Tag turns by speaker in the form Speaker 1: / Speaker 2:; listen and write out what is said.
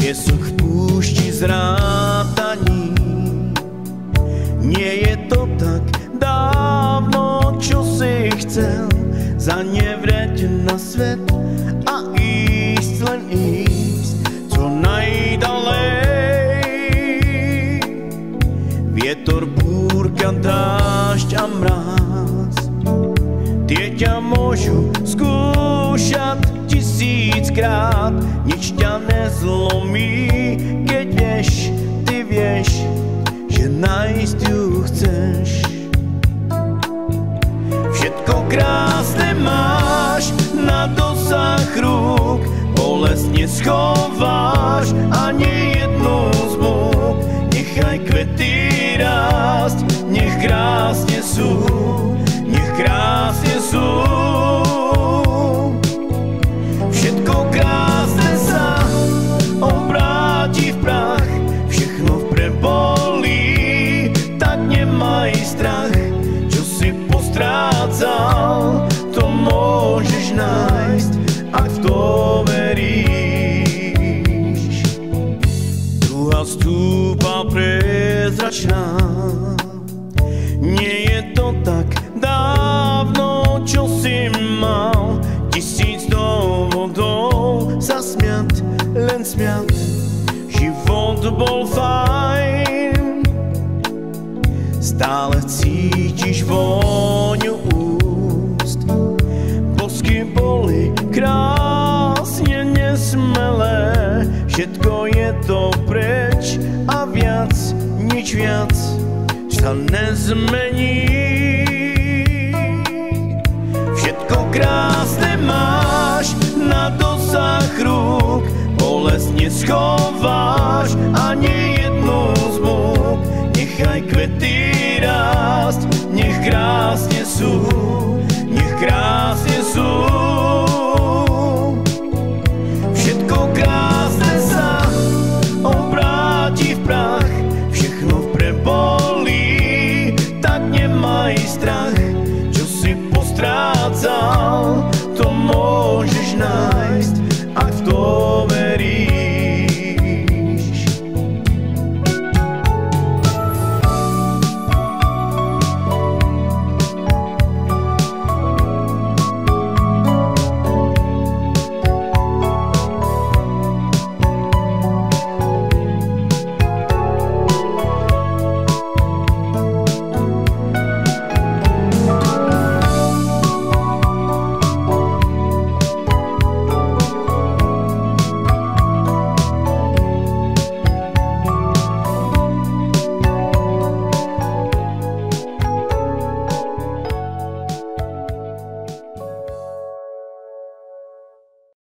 Speaker 1: Piesok v púšti zrátaní. Nie je to tak dávno, čo si chcel zanevrieť na svet a ísť, len ísť čo najdalej. Vietor, búrka, dážď a mráz, tie ťa môžu skúšať 1000-krát, nič ťa nezlomí, keď vieš, ty vieš, že nájsť ju chceš. Všetko krásne máš na dosah rúk, bolesť neschováš ani jednu z múk. Nechaj kvety rásť, nech krásne sú, nech krásne sú. Všetko krásne sa obráti v prach, všechno prebolí, tak nemaj strach. Čo si postrácal, to môžeš nájsť, ak v to veríš. Duha stúpa prezračná, nie je to tak dávno, čo si mal 1000 dôvodov zasmiať, len smiať. Život bol fajn, stále cítiš vôňu úst. Bosky boli krásne nesmelé, všetko je to preč a viac, nič viac sa nezmení. Všetko krásne máš na dosah rúk, bolesť neschováš ani jednu z múk. Nechaj kvety rásť, nech krásne sú, nech krásne sú. Všetko krásne sa obráti v prach, všechno prebolí, tak nemaj strach. Čo si postrácal,